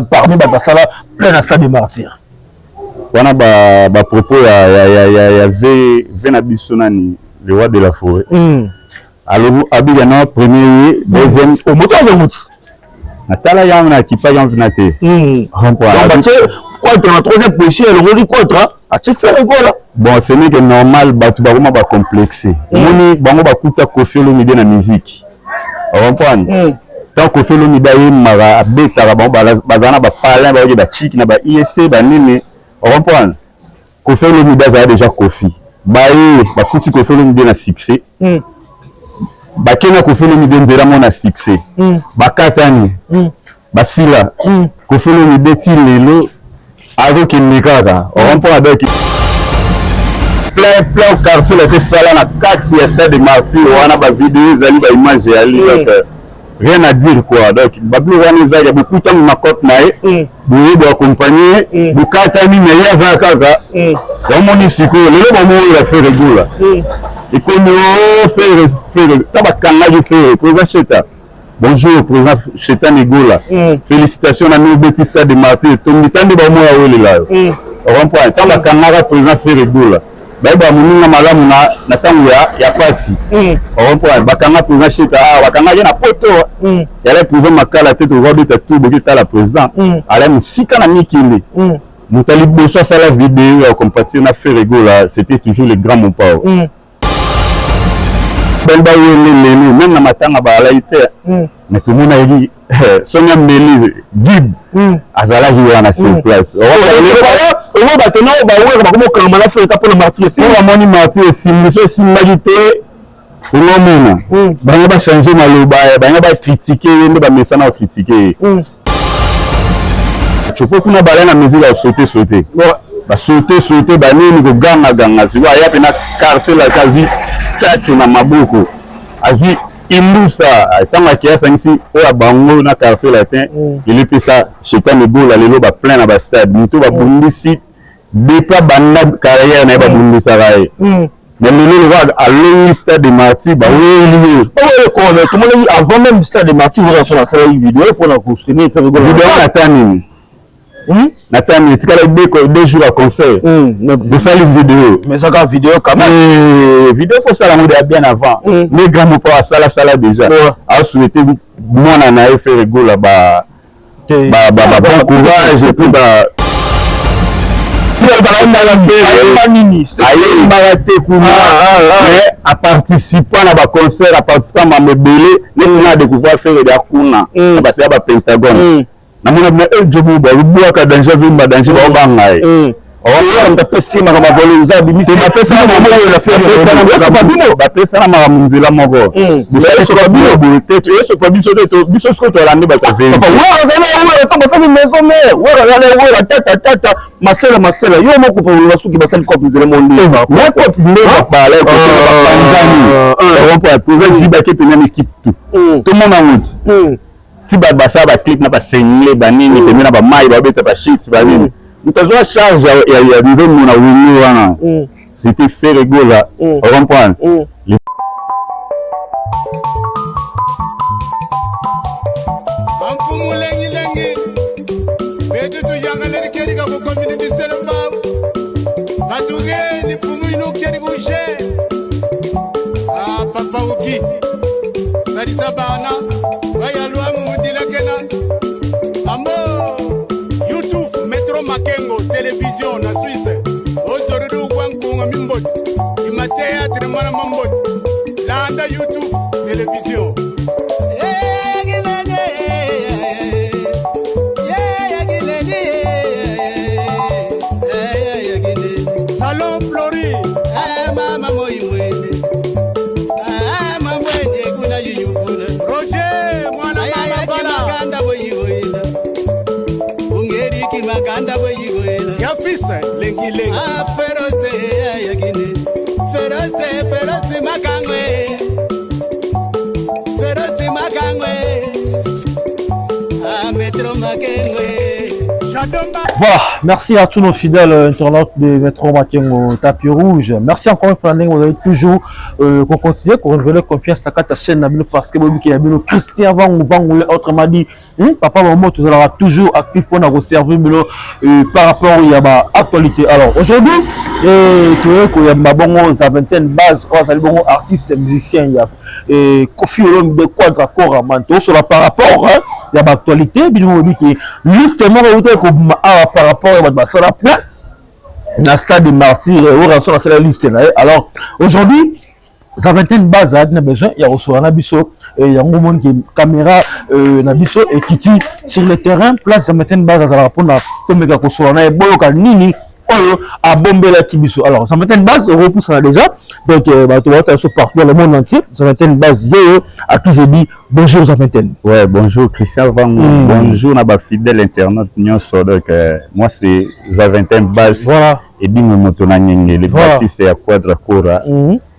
parmi basala plein à ça de martyrs. On a propos il y avait Venabissonani, le roi de la forêt. Alors Abidjan premier, deuxième au moto de moto. Natala yamna qui pas yamna té. Contre la troisième position, elle redit contre à tu fais rigolo. Bon, c'est n'est que normal batu ba vraiment ba complexé. Moni bango ba kuta Koffi Olomide na musique. On comprend. Tant Koffi Olomide y mara beta ba bazana ba palin ba ba chiki na ba ISC ba nini. On comprend. Koffi Olomide a déjà Koffi. Ba kuti Koffi Olomide na succès. Bakena Koffi Olomide nzela mona succès. Bakatani. Basila. Koffi Olomide ti lelo avec une mikaza. On comprend avec plein quartier la sala na 4 stade de martyr on a ba vidéo zali ba image ali rien à dire quoi donc bablu wana za ya beaucoup de ma côte nae boye do accompagner bukata ni meya za kaka on moni siko lelo ba mo ya faire régular et comme faire tabakanga du faire président Cheta. Bonjour président Cheta Negola. Félicitations à nous petit stade de martyr tombi tande ba mo ya wele là on comprend tabakanga président faire régular. Baba muninga malamu na tangu ya pasi. On comprend bakanga président Cheta bakanga na poto. Yale président makala tete robita tout boki la président. Ala musika na mikili. Mutali boso sala vidéo compartir na fait régular, c'était toujours le grand mon pao. Belba yele même na matanga ba ala ite. Mais tout le monde a dit Sonia Mbeli guide azala hiyo na sur place. On va tenir au baou et comment on a fait pour le martyr. Si on a martyr, si monsieur si magité, on a même. On va changer maloba, on va critiquer, on va mettre ça à critiquer. Tu peux qu'on a balé la musique à sauter. Bah sauter, bah ni go ganga. Tu vois, il y a une quartier la quasi tchatch na maboko. Azi Imusa, tant que kiasi ici, au bango na quartier latin, il est ça, Cheta Negola, les loba plein à bastade, muto ba bundisi, dépa banda carrière na ba bundisa raé. Mais le roi à l'eau stade de martyr, bah oui, comment avant même le stade de martyr, vous avez sur la salle vidéo pour la costumer, faire rigoler. Vidéo Nathan. Nathan, tu as 2 jours à concert. De ça, les vidéos. Mais ça, la vidéo, quand même. Vidéo, il faut ça la bien avant. Mais grand mon pas à ça déjà. A souhaité, moi, on a fait rigolo là-bas. Bon courage et puis, à participer à la concert, à participer à ma belé, nous avons découvert faire des akuna. Parce qu'il y a un pentagone. Namuna jobu ba rubuaka danger vimba danger ba bangai on mtapesi mama volonza bimisi mapesa na mama la fia ba pesa na mama mzila moko biso ko bino bulete yeso ko biso ko to landi ba tafe papa wa zana to ba maison mais wa tata masela yo moko po wasuki basali ko mzile mondi moi ko mbe ba la ko ba panzani on peut trouver jiba ke pena équipe tout le monde en route. Si basa ba clip na ba sengle ba nini pemena ba mai ba beta ba shit ba nini mtazoa charge ya niveau mona wini wana c'était fait rigola on comprend amfumu lengi betu tu yanga le keri ka ko community selamba batuge ni fumu ino keri bouche papa uki sadisa bana Makengo télévision na Suisse aujourd'hui Wankunga Mimbot ima théâtre mana Mambot landa YouTube télévision Salon Flori mama moimwe mamwende kuna yuyufuna Roger mwana mama bala kanda boyigoina Maganda boyigoela yafisa lengi feroze yagine feroze makangwe metro makengwe Voilà, merci à tous nos fidèles internautes de Métro Matin au tapis rouge. Merci encore une fois, vous avez toujours qu'on continue, qu'on renouveler confiance à la chaîne Nabilo parce que vous qui avez Christian Van autrement dit, papa maman tout sera toujours actif pour nous servir par rapport à l'actualité. Alors aujourd'hui, il y a ma vingtaine base, artistes musiciens, il y a Kofi Olomide Quadra Cora Manto sur par rapport à l'actualité, qui justement par rapport à ça la stade de martyrs sur la liste. Alors aujourd'hui, ça vingtaine base a besoin, il y a reçu un abisso et il y a un moment qui caméra nabisso et qui sur le terrain place ça vingtaine base à la répondre à tout méga kosoana et boloka nini à bomber la tibiso. Alors ça vingtaine base repousse déjà donc tu vois ça partout dans le monde entier. Ça vingtaine base à qui j'ai dit bonjour ça vingtaine. Ouais, bonjour Christian Van, bonjour na ba fidèle internaute nyonso donc moi c'est za vingtaine base. Voilà. Et bingo motona nyenge les bassistes à Quadra Cora.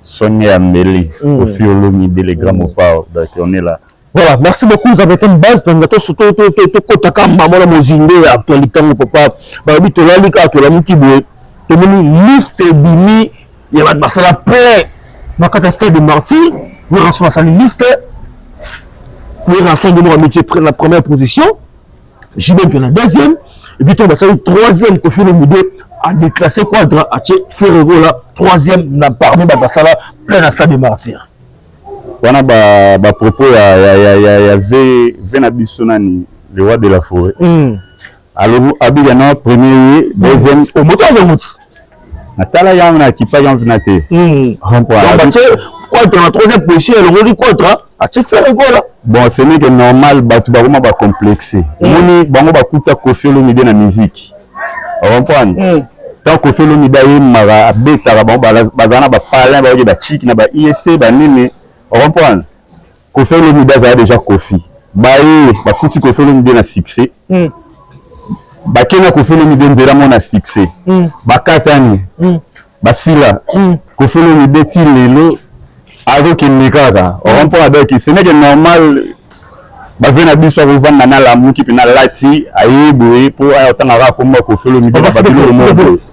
Sonia Meli, Kofi Olomide, les grands mots, donc on est là. Voilà, merci beaucoup. Vous avez été une base. Donc, nous sommes actualité. Papa, liste bimi, il y a la paix. Ma catastrophe de martyr, nous rançons la liste. Nous rançons de nos métiers prennent la première position. J'y vais la deuxième. Et puis, on va faire une troisième Kofi Olomide. A déclassé Quadra, a Ferrego là, troisième, n'a parmi Bassala, plein à ça de martyrs. On a propos, il y avait Venabissonani, le roi de la forêt. Alors, Abigana, premier, deuxième, au moteur de route. Natala Yamna qui paye en Venate. Quadra, la troisième position, elle redit Quadra, a Ferrego là. Bon, ce n'est que normal, Batoubaruma va complexer. Moni, Bango Bakuta Kofi Olomide na musique. On comprend? Tant que fait l'homme d'ailleurs mara beta bazana ba parler ba ba chic na ba ISC ba nini on comprend que fait l'homme d'ailleurs déjà Kofi ba kuti ko fait l'homme na succès ba kena ko fait l'homme nzela mona succès ba katani ba fila ko fait l'homme de tilelo avec une kaza on comprend donc ce n'est que normal ba vena biso revendre na la muki pina lati ayibu pour ayotanga ko mo ko felo mi ba bilo mo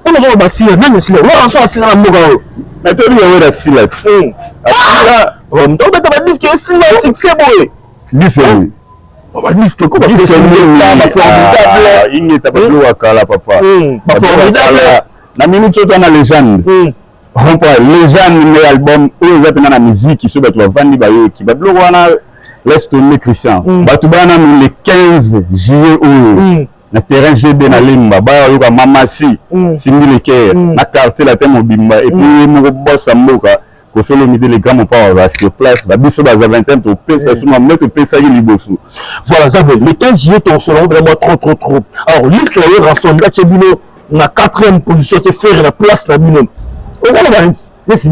on va basia na mesile on so asila na moga o na to ni wera sila asila on to beta ba disque sila succès boy disque ba disque ko ba disque ni ingi tablo wakala papa ba formidable na minute to na légende on peut légende mais album ou za na musique so ba to vandi ba yo ki ba blo wana laisse tomber Christian. Batubana le 15 juillet na terrain GB na Limba ba yoka mamasi singi le cœur na quartier la thème bimba et puis mon boss Mboka ko fait le midi les grands pas va sur place ba biso ba 20 to pesa suma mettre pesa yi libosu. Voilà ça veut le 15 juillet ton selon vraiment trop. Alors liste le rassemble la Chebino na 4e position te faire la place la bino. On va la laisse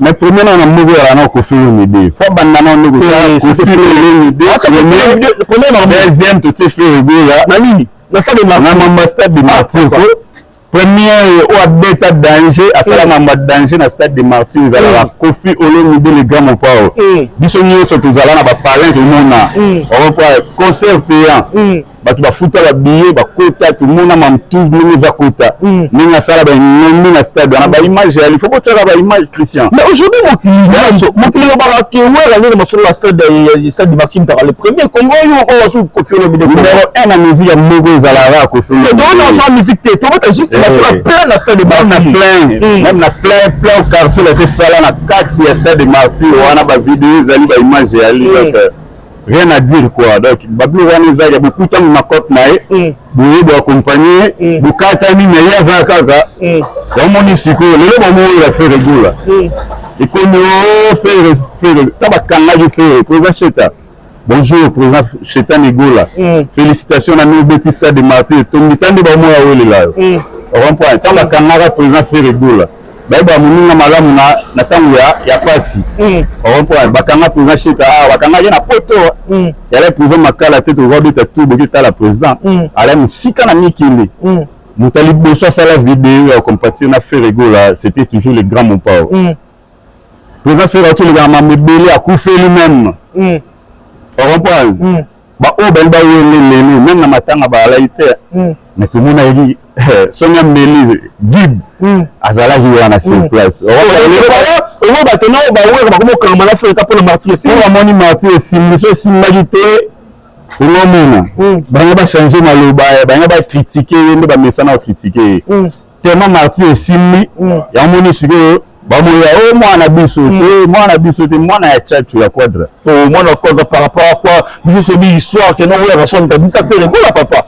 mais premier on a mauvais à la Kofi Olomide faut banana on négocier Kofi Olomide premier deuxième tu te fais là na nini na ça de ma stade de martyr premier au beta danger à ça la danger na stade de martyr à la Kofi Olomide le grand mon pao biso nyonso tozala na ba parler de mona on va concert payant batu bafuta ba billet ba kota tout mona mamtu mini va kota ninga sala ba ninga stade na ba image il faut botsala ba image Christian mais aujourd'hui mon client ba ke wala ni na sur la stade de Maxime par le premier Congo yo ko wasu Kofi Olomide numéro 1 na musique ya Mogo Zalara Kofi Olomide donc on a musique te to va juste la plein na stade de Martyr même na plein au quartier la sala na 4 stade de Martyr wana ba vidéo zali ba image ya li rien à dire quoi donc bablu wana za ya beaucoup tant ma côte nae boye bo accompagner bukata ni meya za kaka kwa moni siko lelo ba mo la faire régular et comme faire tabakanga du faire président Cheta bonjour président Cheta Negola félicitations à nous Betista de Martyr tomitande ba mo ya wele la on comprend tabakanga président faire régular ba muninga malamu na tangu ya pasi on point bakanga président Cheta bakanga na poto ya la président makala tete robita tout boki ta la président ala musika na mikili mutali boso ça la vidéo ya compatir na Ferrego là c'était toujours le grand mon pao président Ferrego le grand mabeli a couffé lui-même on point ba o ben ba yele même na matanga balai te mais tomona yeli sonia mbeli guide azalaki wana sur place oyo bato nao baweka bakomokanga na freka mpona martir si bamoni martir esimbi so esimbaki te ongomona bango bachange maloba bango bakritike ye nde bamesana bakritike ye tellement martir esimbi yango moni sikoyo bamoya o mwana biso te mwana ya chachu ya quadra mwana quadra par rapport à quoi biso sobi histoire ke nokoyaka so tabisa te regola papa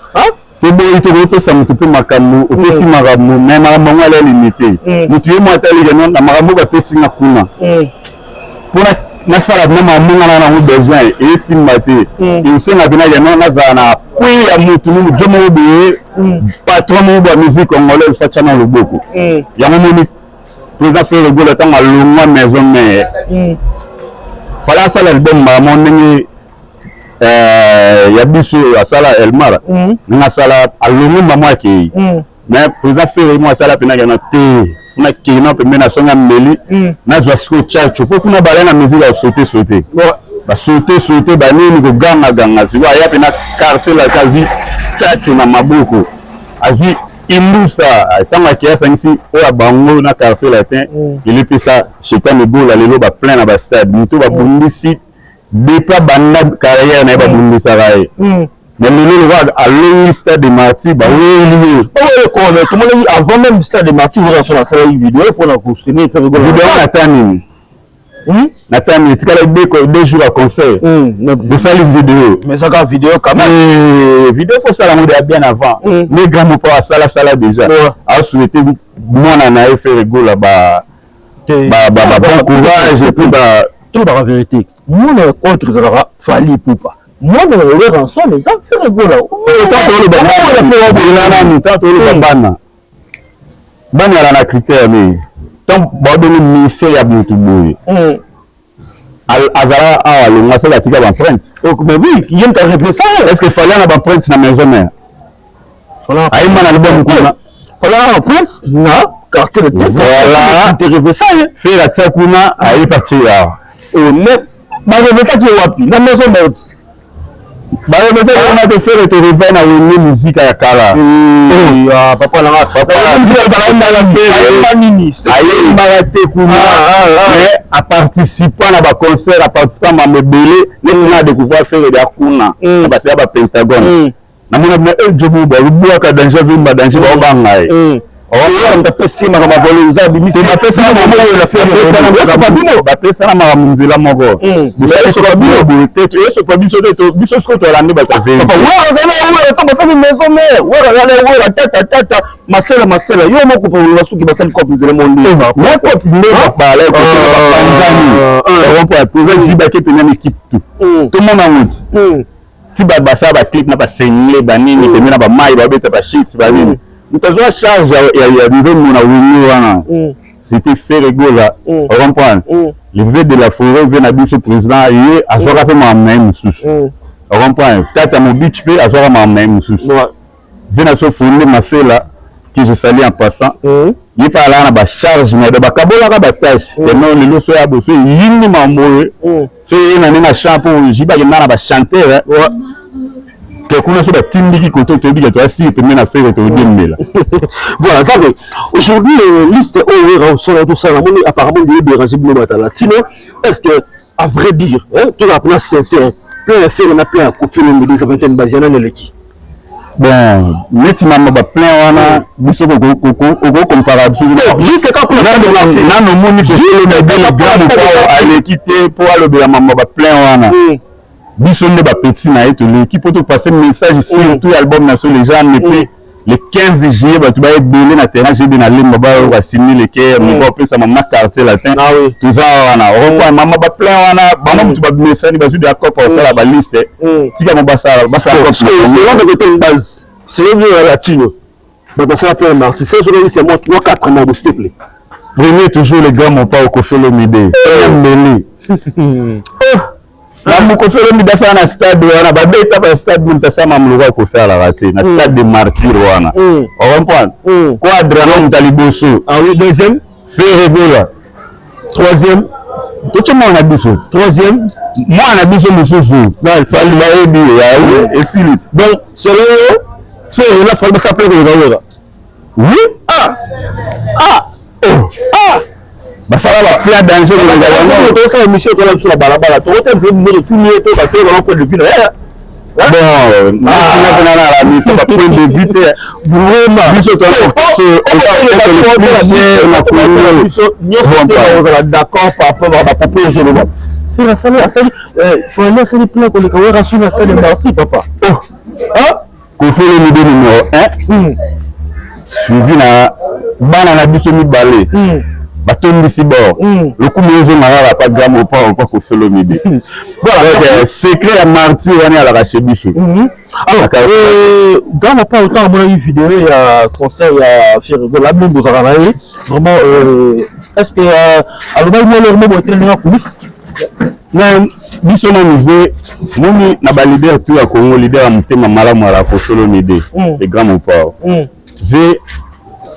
toboyi tokopesa moto mpe makambo opesi makambo me makambo yango ala limite motu ye mwatalike na makambo bapesinga kuna mpona nasala na mamongana nango besoin esimba te esenga penaki no nazala na pwi ya motu jo moko boye patron moko ya musique congolaise fatia na loboko yango moni président Frère Gola ntango alongwa maison mare fala asala album bango ndenge ya biso asala elmara ndenge asala alongwi bango akei mais président Frère mo atala mpenaki yana te mpona kei na pembeni nasonga mbeli nazwa siko chacho mpo kuna balai na musique asote basote banini kogangaganga siko aya mpe na quartier laka azwi chacho na maboko azwi imbusa ntango akei asangisi oyo bango na quartier latin elepesa chetan ebola lelo baplein na bastade mito babundisi depa banda carrière na ye babundisaka ye mais lelo lokola alongi stade de martyr baweli ye tomonaki avant même stade de martyr ozaso nasalaki video mpona kosoutenir video nata nini natami etikala 2 jours à concert bosali vidéo mais saka vidéo quand même vidéo faut sala ngo bien avant mais grand mo pas sala déjà a souhaité mwana na ye faire gola bon courage et puis tout la vérité mwana contre zalaka fali poupa mwana le rançon mais ça faire gola c'est tant le bana bana la na critère mais tant badoni ministère ya mutu boye azala awa longa sala tika ba empreinte mais oui il y a une réponse est-ce que fallait na ba empreinte na maison mère ay mana le bon kuna fallait na empreinte na quartier de voilà réponse faire la tsakuna ay parti ya mais ba réponse qui wapi na maison mère ba réponse on a de faire te revenir na une musique ya kala papa na aye marate kuna mais à participer na ba concert à participer à mebele les a découvert faire de kuna parce que ba pentagone na mona jobu ba rubuka ka danger vimba danger ba bangai on a passé ma valoriser bimisi ma pesa na mama la faire ba pesa na mama munzila moko biso ko bino bote eso ko biso ko to la ne ba ka veni papa wa to ba sa maison mais wa tata masela yo moko po la suki ba sa ko munzila mondi wa ko ndeba bale ko Tanzanie on peut poser jiba ke pena équipe tout le monde en route si ba sa ba clip na ba sengle ba nini pena ba mai ba beta ba shit ba nini mutazwa charge ya disons mon awini wana c'était faire gola on comprend le vœu de la forêt vient à président et azwaka pe ma même mususu on comprend tata mo beach pe azwaka ma même mususu vient à so fondé masela que je salue en passant il parle na ba charge na de ba kabola ka ba tâche et non le loso ya boso yini mamboye so yena na champ pour jiba na ba chanteur que kuna so ba tindiki koto to bika to asi pe mena faire to dimela voilà ça fait aujourd'hui liste au sur tout ça apparemment il est dérangé pour matala sinon est-ce que à vrai dire tout la place sincère plein faire on a plein confirmer des vingtaine baziana na leki bon neti mama ba plein wana biso ko comparable juste quand on a no moni ko le medal grand pour aller quitter pour aller ya mama ba plein wana biso nde ba petit na eto l'équipe to passer message surtout album na so les gens mais le 15 juillet ba tu ba belé na terrain j'ai na limba ba wa signer le cœur mais ba pesa mama quartier latin tout ça wana on mama ba plein wana ba mo tu ba message ba su de accord pour ça la liste tika mo ba ça c'est là que une base c'est le latino ba ça plein marché c'est sur c'est moi 4 mois s'il te plaît premier toujours les gars mon pas au Koffi Olomide mbeli la mukofelo midasa na stade wana ba beta ba stade muntasama mluka ko sala rate na stade de martyr wana on comprend quadra na mtaliboso ah oui deuxième Frère Gola troisième Toche mwana biso. Troisième. Mwana biso mususu. Non, Fali baebi ya esili. Donc, selon eux, faire la forme s'appelle le Oui? Ah! Oh! Basala ba plein danger On a fait une mission sur la balabala. Tu as fait une tout lié, tu as fait un peu de vue. Bon, la mission va prendre de vue. Vraiment. Biso to d'accord par rapport à la proposition. C'est la salle, faut aller sur les plans qu'on est rassuré la salle de Marty, papa. Qu'on fait le numéro 1. Suivi na bana na biso mi balé. Batondi si bord. Le coup de mara pas gamme au pas encore qu'on fait le midi. Voilà, secret à Marty on est à la rachebisu. Alors, dans la pas autant on a eu vidéo il y a concert il y a faire de la même vous avez vraiment est-ce que alors moi le mot était dans la police na biso na niveau moni na ba leader tout ya Congo leader mutema malamu ala ko solo midi et grand mon port ve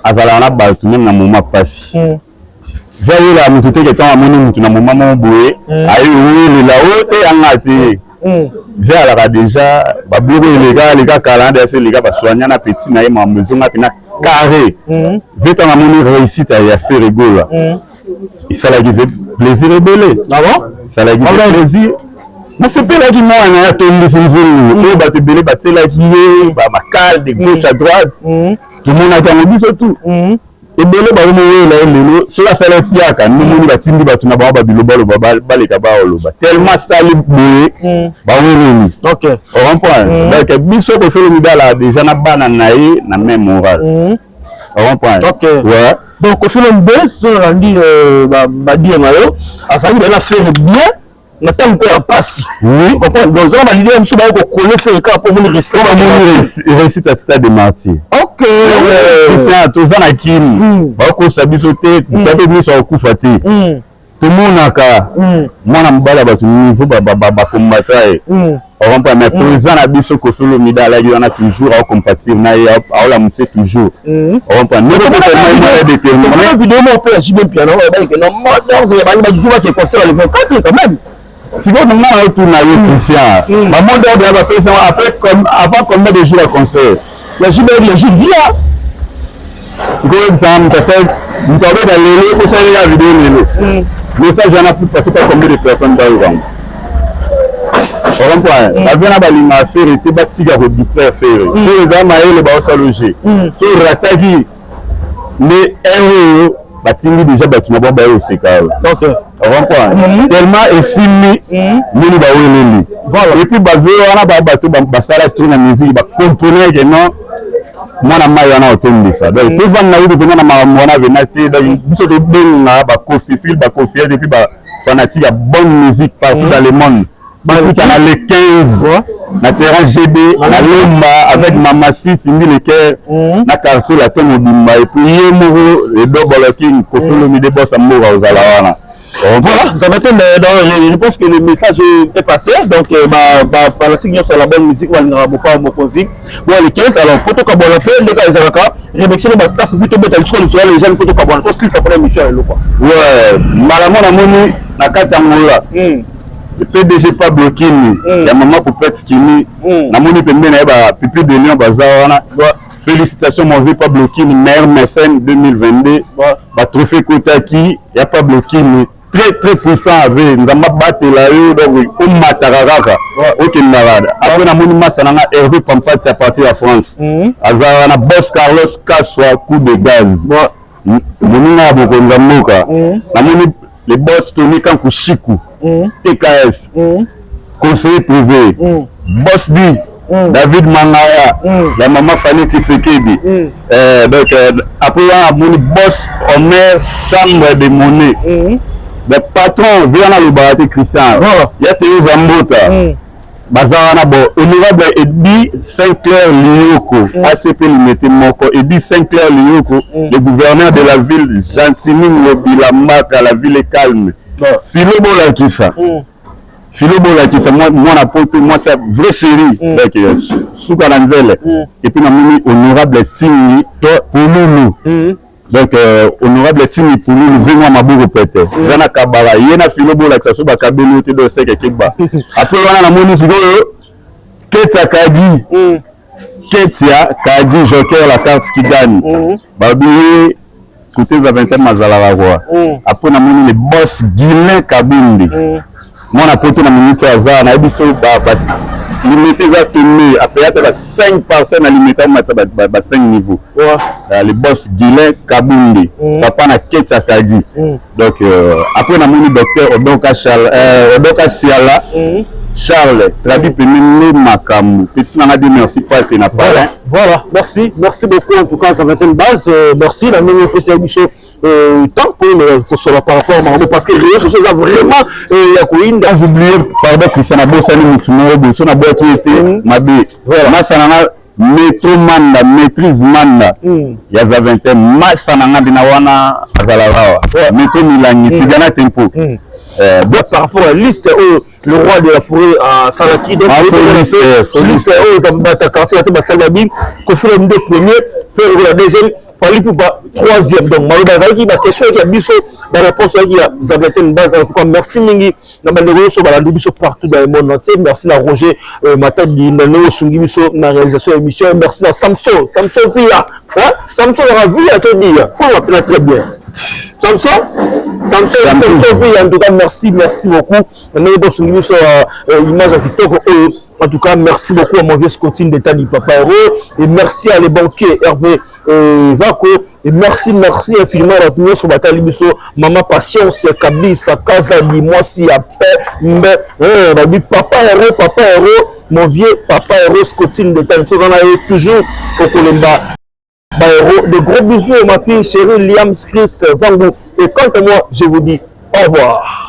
azala na ba tout même na moment passé veille la mutu te ketan amoni mutu na moment mo boye ayi oui la haute angati ve ala déjà ba bloqué les gars calendrier c'est les gars ba soigner na petit na ma maison na pina carré ve ta amoni réussite ya faire rigolo il fallait que plaisir et belé ah bon ça l'a dit plaisir mais c'est pas là qui moi on a tombé sur le ba te belé ba te là qui ba macal de gauche à droite tout le monde a entendu surtout et belé ba mo là lelo cela fait le piaka nous nous ba tindi ba tuna ba ba biloba lo ba le ka ba lo ba tellement style boye ba woni OK on comprend donc biso ko fait le midala déjà na bana naé na même moral on comprend OK ouais. Donc au film B, ce qu'on a dit, dire Mayo, à ça il a fait bien, mais tant qu'on passe. Oui. Donc on a l'idée de se battre pour connaître le cas pour venir rester. Réussite à stade de martyr. OK. C'est un tout ça na kim. Ba ko sabi sauter, tu peux venir sur coup faté. Tout le monde a ka. Moi na mbala ba tu niveau ba combattre. On va pas mais président na biso ko solo midala il y en a toujours à compatible na ya la muse toujours. On va pas nous peut déterminer. La vidéo mon père j'ai bien piano et que non moi je vais pas du tout que concert le 24 quand même. Si vous demandez à tout na yo Christian. Maman doit bien faire après comme avant combien de jours à concert. La j'ai bien je viens. Si vous ça me fait vous avez dans les pour ça la vidéo lelo. Mais ça j'en ai plus parce que combien de personnes dans le gang. On comprend. La vie na balinga faire était batiga registre faire. Les gars maël ba au loger. Sur ratagi mais euro batingi déjà batina ba au seka. OK. On comprend. Tellement esimi mini ba weleli. Voilà. Et puis bazo wana ba bato ba sala tout na musique ba componer que non mwana mai wana otombi ça. Donc tout va na yuko na mwana venate donc biso de benga ba coffee fil ba coffee et puis ba fanatique à bonne musique partout dans le monde. Il y a les 15 na terrain GB na Lomba avec Mama 6 le cœur na quartier la tombe Bimba et puis Yemoro et Double King pour le midi boss à Mora aux Alawana. Voilà, ça va être je pense que le message est passé donc par la signature sur la bonne musique on n'aura pas mon musique bon les 15 alors pour tout cas bon appel les gars Zalaka remercier le staff plutôt mettre sur les gens pour tout cas bon aussi ça prend mission là quoi ouais malamo na moni na kati ngola le PDG pas bloqué ni ya maman pour pète kini na moni pembe na ba pipi de lion bazawana félicitations mon vie pas bloqué ni meilleur mécène 2022 ba trophée Kotaki ya pas bloqué ni très puissant avec nzamba batela yo donc au mataraka OK ndarada après na moni masana na Hervé Pampati à partir de France azana boss Carlos Kaswa coup de gaz moni na bokonza mboka na moni les boss Tony Kankushiku TKS conseiller privé boss B David Mangaya la maman Fanny Tshisekedi donc après mon boss Omer chambre de monnaie le patron Viana Lubarate Christian il y a Théo Zambota bazana bo honorable Edi Saint-Clair Lioko ACP Limité Moko Edi Saint-Clair Lioko le gouverneur de la ville Gentiline Lobilamaka la ville est calme Philo Bolakisa moi na poto moi c'est vrai chéri donc Soukaranzele et puis na moni honorable Tingi pour nous Donc, honorable Tini pour nous, vraiment ma bourre peut-être. Zana Kabara, Yena Filobo, la Kasso, Bakabelo, Tedo Sek et Kekba. Après, on a la monnaie, Ketia Kadi, Ketia Kadi, Joker, la carte qui gagne. Babi, côté Zaventem, Mazala Roi. Après, on a monnaie, les boss Guilain Kabundi. Moi, on a porté la minute à Zana, on a dit limité va tourner après il y a 5 personnes à limiter à 5 niveaux. Les boss Guilain Kabundi, papa na Ketia Kadi. Donc après on a mon docteur Odoka Siala Charles, traduit premier Makamu. Petit n'a dit merci pas c'est n'a pas. Voilà, merci beaucoup en tout cas ça va être une base. Merci la même spécialité. Tant pour cela par rapport à Marbo parce que les choses là vraiment il y a quoi une j'ai oublié pardon Christian Abo Sani Mutumo son abo qui était Mabé Masananga Métromanda maîtrise manda il y a 20 Masananga binawana azalawa Métro Milangi Tigana Tempo par rapport à liste le roi de la forêt à Salaki donc liste Zambata Kansi à Salabi que fait le premier faire la deuxième Fali pour troisième donc Maroubazaki ma question qui a biso la réponse qui a vous avez été une base en tout cas merci mingi na bandego so balandi biso partout dans le monde entier merci à Roger Matadi na Néo Sungi biso na réalisation de l'émission merci à Samson Pia hein Samson a vu à te dire on va très bien Samson Pia en tout cas merci beaucoup na Néo Sungi biso image à TikTok en tout cas merci beaucoup à mon vieux Scotine d'état du Papa Héros et merci à les banquiers Hervé Vako et merci infiniment à retrouver sur Batali Bisso maman patience Kabisa Kazali moi si à paix mais papa héros mon vieux papa héros Scotine de Tanto on a toujours au Kolemba héros de gros bisous ma fille chérie Liam Chris Vango et quant à moi je vous dis au revoir.